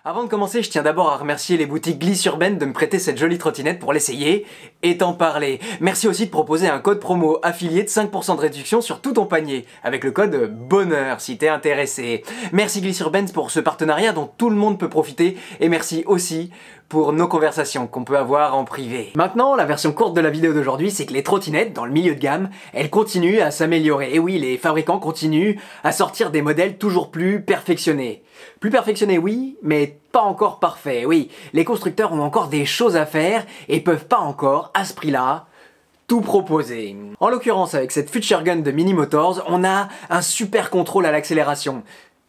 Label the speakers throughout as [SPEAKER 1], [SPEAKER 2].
[SPEAKER 1] Avant de commencer, je tiens d'abord à remercier les boutiques Glissurben de me prêter cette jolie trottinette pour l'essayer et t'en parler. Merci aussi de proposer un code promo affilié de 5% de réduction sur tout ton panier, avec le code BONHEUR si t'es intéressé. Merci Glissurben pour ce partenariat dont tout le monde peut profiter, et merci aussi pour nos conversations qu'on peut avoir en privé. Maintenant, la version courte de la vidéo d'aujourd'hui, c'est que les trottinettes, dans le milieu de gamme, elles continuent à s'améliorer. Et oui, les fabricants continuent à sortir des modèles toujours plus perfectionnés. Plus perfectionnés, oui, mais pas encore parfaits. Oui, les constructeurs ont encore des choses à faire et peuvent pas encore, à ce prix-là, tout proposer. En l'occurrence, avec cette Future Gun de Mini Motors, on a un super contrôle à l'accélération.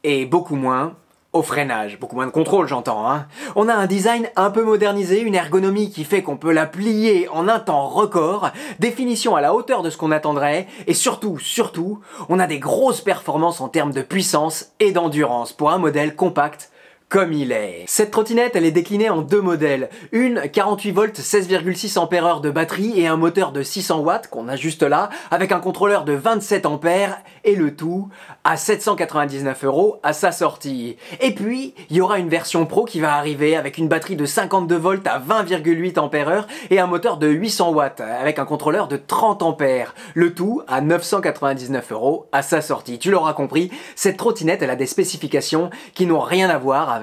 [SPEAKER 1] Et beaucoup moins au freinage. Beaucoup moins de contrôle, j'entends, hein. On a un design un peu modernisé, une ergonomie qui fait qu'on peut la plier en un temps record, définition à la hauteur de ce qu'on attendrait, et surtout, on a des grosses performances en termes de puissance et d'endurance pour un modèle compact comme il est. Cette trottinette, elle est déclinée en deux modèles. Une 48 volts 16,6 ampères de batterie et un moteur de 600 watts qu'on a juste là, avec un contrôleur de 27 ampères et le tout à 799 € à sa sortie. Et puis, il y aura une version pro qui va arriver avec une batterie de 52 volts à 20,8 ampères et un moteur de 800 watts avec un contrôleur de 30 ampères. Le tout à 999 € à sa sortie. Tu l'auras compris, cette trottinette, elle a des spécifications qui n'ont rien à voir avec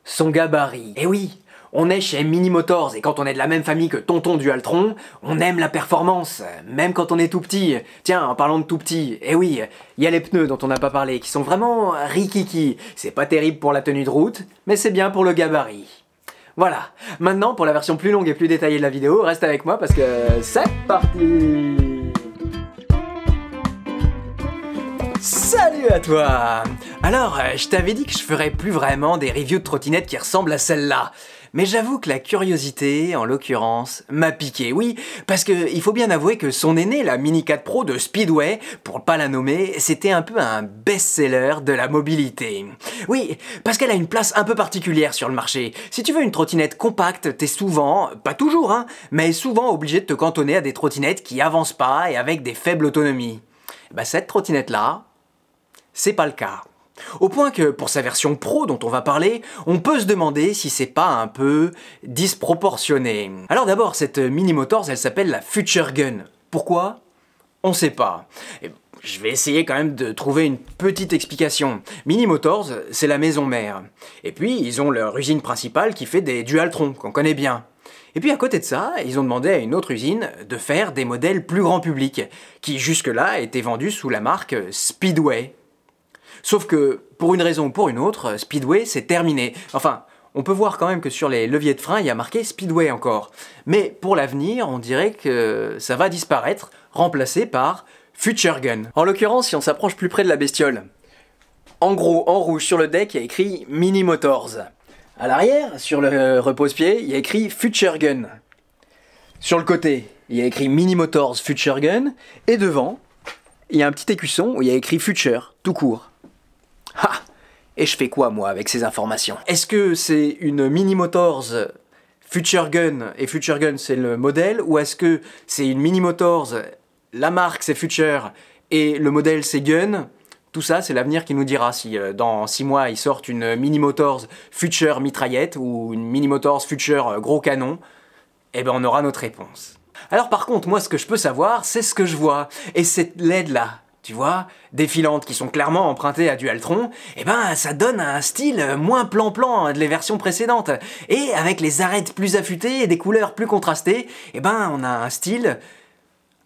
[SPEAKER 1] son gabarit. Et oui, on est chez Mini Motors, et quand on est de la même famille que Tonton Dualtron, on aime la performance, même quand on est tout petit. Tiens, en parlant de tout petit, eh oui, il y a les pneus dont on n'a pas parlé, qui sont vraiment rikiki. C'est pas terrible pour la tenue de route, mais c'est bien pour le gabarit. Voilà, maintenant pour la version plus longue et plus détaillée de la vidéo, reste avec moi parce que c'est parti! Salut à toi! Alors, je t'avais dit que je ferais plus vraiment des reviews de trottinettes qui ressemblent à celle-là. Mais j'avoue que la curiosité, en l'occurrence, m'a piqué. Oui, parce que il faut bien avouer que son aînée, la Mini 4 Pro de Speedway, pour pas la nommer, c'était un peu un best-seller de la mobilité. Oui, parce qu'elle a une place un peu particulière sur le marché. Si tu veux une trottinette compacte, t'es souvent, pas toujours, hein, mais souvent obligé de te cantonner à des trottinettes qui avancent pas et avec des faibles autonomies. Bah cette trottinette-là, c'est pas le cas. Au point que, pour sa version pro dont on va parler, on peut se demander si c'est pas un peu disproportionné. Alors d'abord, cette Mini Motors, elle s'appelle la Future Gun. Pourquoi? On sait pas. Et je vais essayer quand même de trouver une petite explication. Mini Motors, c'est la maison mère. Et puis, ils ont leur usine principale qui fait des Dualtron, qu'on connaît bien. Et puis à côté de ça, ils ont demandé à une autre usine de faire des modèles plus grand public, qui jusque-là étaient vendus sous la marque Speedway. Sauf que, pour une raison ou pour une autre, Speedway c'est terminé. Enfin, on peut voir quand même que sur les leviers de frein, il y a marqué Speedway encore. Mais pour l'avenir, on dirait que ça va disparaître, remplacé par Future Gun. En l'occurrence, si on s'approche plus près de la bestiole, en gros, en rouge sur le deck, il y a écrit Mini Motors. À l'arrière, sur le repose-pied, il y a écrit Future Gun. Sur le côté, il y a écrit Mini Motors Future Gun. Et devant, il y a un petit écusson où il y a écrit Future, tout court. Ha! Et je fais quoi, moi, avec ces informations? Est-ce que c'est une Mini Motors Future Gun, et Future Gun c'est le modèle, ou est-ce que c'est une Mini Motors, la marque c'est Future, et le modèle c'est Gun? Tout ça, c'est l'avenir qui nous dira si dans 6 mois ils sortent une Mini Motors Future mitraillette ou une Mini Motors Future gros canon, eh ben on aura notre réponse. Alors par contre, moi ce que je peux savoir, c'est ce que je vois. Et cette LED là, tu vois, défilantes qui sont clairement empruntées à Dualtron, eh ben ça donne un style moins plan-plan de les versions précédentes. Et avec les arêtes plus affûtées et des couleurs plus contrastées, eh ben on a un style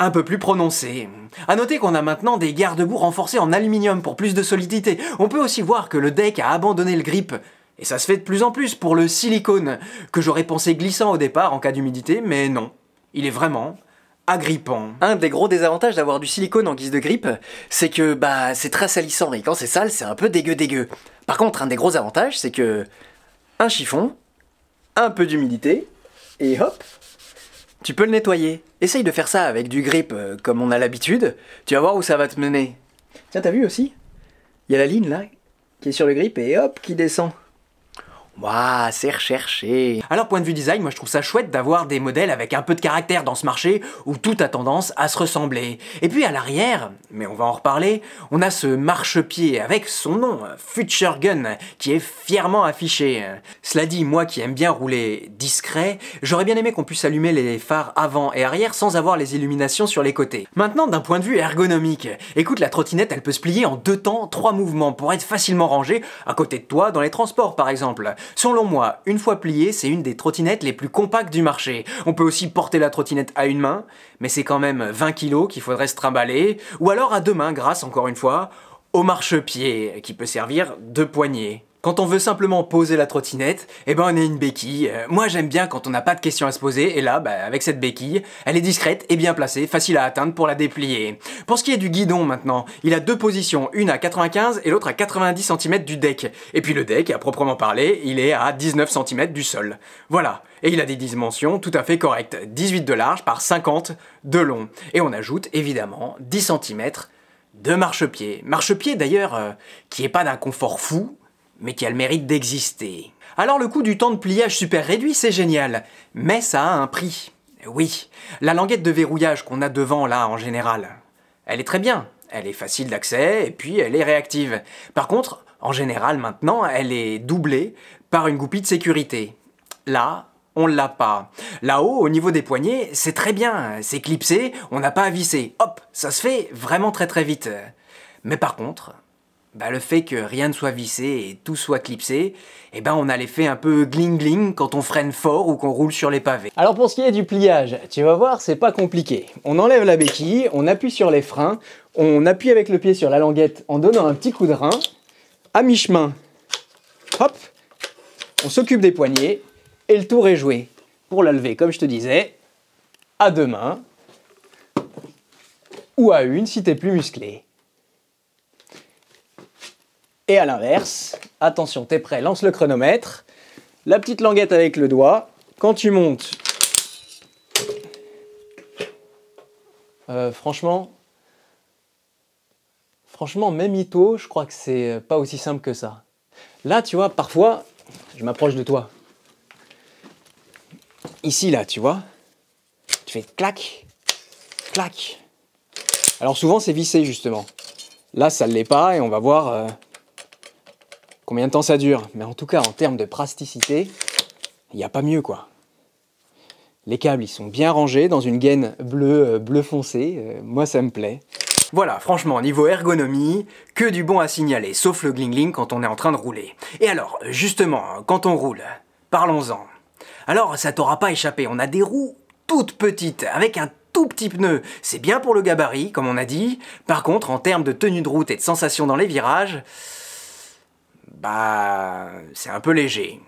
[SPEAKER 1] un peu plus prononcé. A noter qu'on a maintenant des garde-boue renforcés en aluminium pour plus de solidité. On peut aussi voir que le deck a abandonné le grip. Et ça se fait de plus en plus pour le silicone, que j'aurais pensé glissant au départ en cas d'humidité, mais non. Il est vraiment agrippant. Un des gros désavantages d'avoir du silicone en guise de grip, c'est que c'est très salissant, et quand c'est sale, c'est un peu dégueu. Par contre, un des gros avantages, c'est que un chiffon, un peu d'humidité, et hop, tu peux le nettoyer. Essaye de faire ça avec du grip comme on a l'habitude, tu vas voir où ça va te mener. Tiens, t'as vu aussi? Il y a la ligne là, qui est sur le grip et hop, qui descend. Ouah, c'est recherché. Alors point de vue design, moi je trouve ça chouette d'avoir des modèles avec un peu de caractère dans ce marché où tout a tendance à se ressembler. Et puis à l'arrière, mais on va en reparler, on a ce marchepied avec son nom, Future Gun, qui est fièrement affiché. Cela dit, moi qui aime bien rouler discret, j'aurais bien aimé qu'on puisse allumer les phares avant et arrière sans avoir les illuminations sur les côtés. Maintenant, d'un point de vue ergonomique, écoute, la trottinette elle peut se plier en 2 temps, 3 mouvements pour être facilement rangée à côté de toi dans les transports par exemple. Selon moi, une fois pliée, c'est une des trottinettes les plus compactes du marché. On peut aussi porter la trottinette à une main, mais c'est quand même 20 kg qu'il faudrait se trimballer, ou alors à 2 mains grâce, encore une fois, au marchepied, qui peut servir de poignée. Quand on veut simplement poser la trottinette, eh ben on a une béquille. Moi j'aime bien quand on n'a pas de questions à se poser, et là, avec cette béquille, elle est discrète et bien placée, facile à atteindre pour la déplier. Pour ce qui est du guidon maintenant, il a 2 positions, une à 95 et l'autre à 90 cm du deck. Et puis le deck, à proprement parler, il est à 19 cm du sol. Voilà. Et il a des dimensions tout à fait correctes, 18 de large par 50 de long. Et on ajoute évidemment 10 cm de marchepied. Marchepied d'ailleurs, qui est pas d'un confort fou, mais qui a le mérite d'exister. Alors le coût du temps de pliage super réduit, c'est génial, mais ça a un prix. Oui, la languette de verrouillage qu'on a devant là en général, elle est très bien, elle est facile d'accès et puis elle est réactive. Par contre, en général maintenant, elle est doublée par une goupille de sécurité. Là, on l'a pas. Là-haut, au niveau des poignets, c'est très bien, c'est clipsé, on n'a pas à visser. Hop, ça se fait vraiment très vite. Mais par contre, le fait que rien ne soit vissé et tout soit clipsé, on a l'effet un peu gling-gling quand on freine fort ou qu'on roule sur les pavés. Alors pour ce qui est du pliage, tu vas voir, c'est pas compliqué. On enlève la béquille, on appuie sur les freins, on appuie avec le pied sur la languette en donnant un petit coup de rein. À mi-chemin, hop, on s'occupe des poignets et le tour est joué. Pour la lever, comme je te disais, à 2 mains ou à une si t'es plus musclé. Et à l'inverse, attention, t'es prêt, lance le chronomètre, la petite languette avec le doigt, quand tu montes, franchement, même Ito, je crois que c'est pas aussi simple que ça. Là, tu vois, parfois, je m'approche de toi. Ici, là, tu vois, tu fais clac, clac. Alors souvent, c'est vissé, justement. Là, ça ne l'est pas, et on va voir combien de temps ça dure. Mais en tout cas, en termes de plasticité, il n'y a pas mieux, quoi. Les câbles, ils sont bien rangés dans une gaine bleu foncé. Moi, ça me plaît. Voilà, franchement, niveau ergonomie, que du bon à signaler, sauf le gling-gling quand on est en train de rouler. Et alors, justement, quand on roule, parlons-en. Alors, ça t'aura pas échappé, on a des roues toutes petites, avec un tout petit pneu. C'est bien pour le gabarit, comme on a dit. Par contre, en termes de tenue de route et de sensation dans les virages, c'est un peu léger.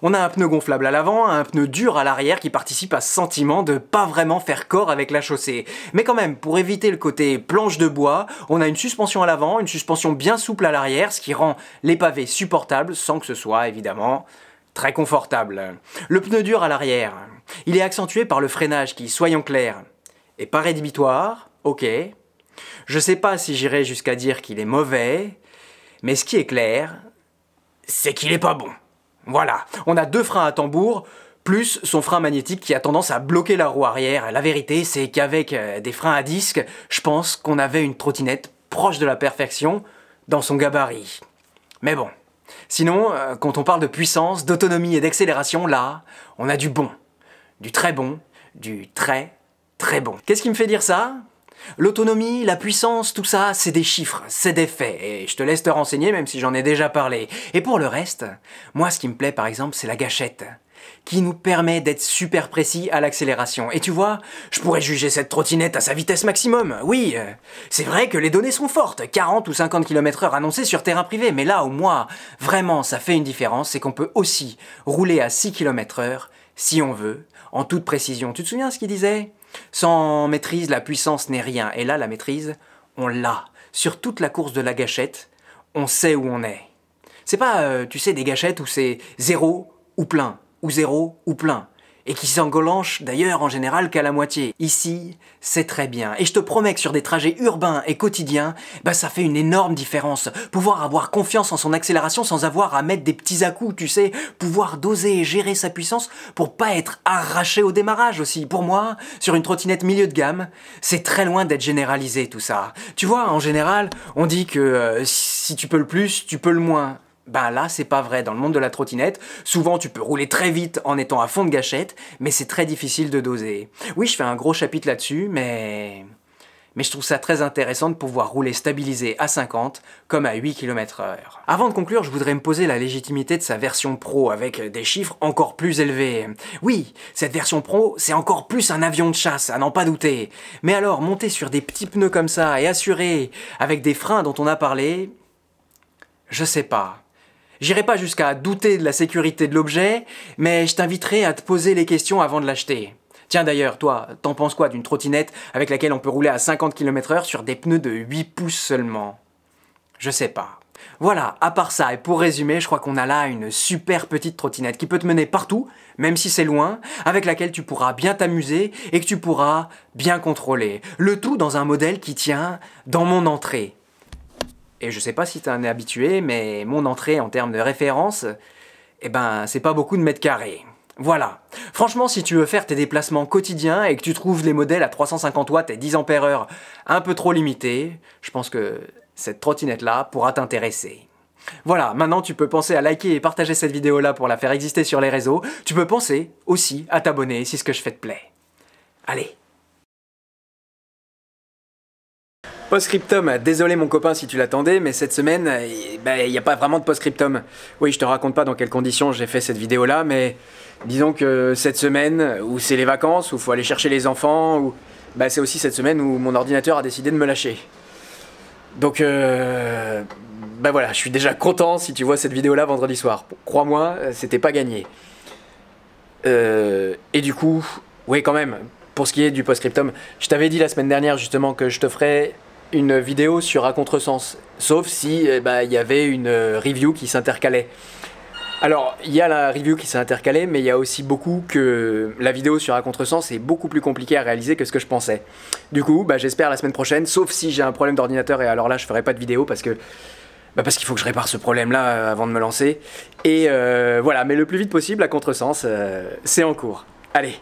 [SPEAKER 1] On a un pneu gonflable à l'avant, un pneu dur à l'arrière qui participe à ce sentiment de pas vraiment faire corps avec la chaussée. Mais quand même, pour éviter le côté planche de bois, on a une suspension à l'avant, une suspension bien souple à l'arrière, ce qui rend les pavés supportables sans que ce soit, évidemment, très confortable. Le pneu dur à l'arrière, il est accentué par le freinage qui, soyons clairs, est pas rédhibitoire, ok. Je sais pas si j'irai jusqu'à dire qu'il est mauvais, mais ce qui est clair, c'est qu'il est pas bon. Voilà, on a 2 freins à tambour, plus son frein magnétique qui a tendance à bloquer la roue arrière. La vérité, c'est qu'avec des freins à disque, je pense qu'on avait une trottinette proche de la perfection dans son gabarit. Mais bon, sinon, quand on parle de puissance, d'autonomie et d'accélération, là, on a du bon, du très bon, du très bon. Qu'est-ce qui me fait dire ça ? L'autonomie, la puissance, tout ça, c'est des chiffres, c'est des faits, et je te laisse te renseigner même si j'en ai déjà parlé. Et pour le reste, moi ce qui me plaît par exemple, c'est la gâchette, qui nous permet d'être super précis à l'accélération. Et tu vois, je pourrais juger cette trottinette à sa vitesse maximum, oui, c'est vrai que les données sont fortes, 40 ou 50 km/h annoncés sur terrain privé, mais là où moi, vraiment ça fait une différence, c'est qu'on peut aussi rouler à 6 km/h, si on veut, en toute précision. Tu te souviens ce qu'il disait ? Sans maîtrise, la puissance n'est rien. Et là, la maîtrise, on l'a. Sur toute la course de la gâchette, on sait où on est. C'est pas, tu sais, des gâchettes où c'est 0 ou plein, ou 0 ou plein. et qui s'engolanche d'ailleurs en général qu'à la moitié. Ici, c'est très bien. Et je te promets que sur des trajets urbains et quotidiens, bah ça fait une énorme différence. Pouvoir avoir confiance en son accélération sans avoir à mettre des petits à-coups, tu sais. Pouvoir doser et gérer sa puissance pour pas être arraché au démarrage aussi. Pour moi, sur une trottinette milieu de gamme, c'est très loin d'être généralisé tout ça. Tu vois, en général, on dit que si tu peux le plus, tu peux le moins. Ben là, c'est pas vrai. Dans le monde de la trottinette, souvent tu peux rouler très vite en étant à fond de gâchette, mais c'est très difficile de doser. Oui, je fais un gros chapitre là-dessus, mais je trouve ça très intéressant de pouvoir rouler stabilisé à 50 comme à 8 km/h. Avant de conclure, je voudrais me poser la légitimité de sa version pro avec des chiffres encore plus élevés. Oui, cette version pro, c'est encore plus un avion de chasse, à n'en pas douter. Mais alors, monter sur des petits pneus comme ça et assurer avec des freins dont on a parlé, je sais pas. J'irai pas jusqu'à douter de la sécurité de l'objet, mais je t'inviterai à te poser les questions avant de l'acheter. Tiens d'ailleurs, toi, t'en penses quoi d'une trottinette avec laquelle on peut rouler à 50 km/h sur des pneus de 8 pouces seulement? Je sais pas. Voilà, à part ça, et pour résumer, je crois qu'on a là une super petite trottinette qui peut te mener partout, même si c'est loin, avec laquelle tu pourras bien t'amuser et que tu pourras bien contrôler. Le tout dans un modèle qui tient dans mon entrée. Et je sais pas si t'en es habitué, mais mon entrée en termes de référence, eh ben, c'est pas beaucoup de mètres carrés. Voilà. Franchement, si tu veux faire tes déplacements quotidiens et que tu trouves les modèles à 350 watts et 10 ampères-heure un peu trop limités, je pense que cette trottinette-là pourra t'intéresser. Voilà, maintenant tu peux penser à liker et partager cette vidéo-là pour la faire exister sur les réseaux. Tu peux penser aussi à t'abonner si ce que je fais te plaît. Allez. Post-scriptum, désolé mon copain si tu l'attendais, mais cette semaine, il n'y a pas vraiment de post-scriptum. Oui, je te raconte pas dans quelles conditions j'ai fait cette vidéo-là, mais disons que cette semaine, où c'est les vacances, où il faut aller chercher les enfants, ou c'est aussi cette semaine où mon ordinateur a décidé de me lâcher. Donc, voilà, je suis déjà content si tu vois cette vidéo-là vendredi soir. Crois-moi, c'était pas gagné. Et du coup, oui quand même, pour ce qui est du post-scriptum, je t'avais dit la semaine dernière justement que je te ferais une vidéo sur à contresens, sauf si il y avait une review qui s'intercalait. Alors, il y a la review qui s'est intercalée, mais il y a aussi beaucoup que la vidéo sur à contresens est beaucoup plus compliquée à réaliser que ce que je pensais. Du coup, j'espère la semaine prochaine, sauf si j'ai un problème d'ordinateur, et alors là, je ferai pas de vidéo parce que qu'il faut que je répare ce problème-là avant de me lancer. Et voilà, mais le plus vite possible, à contresens, c'est en cours. Allez.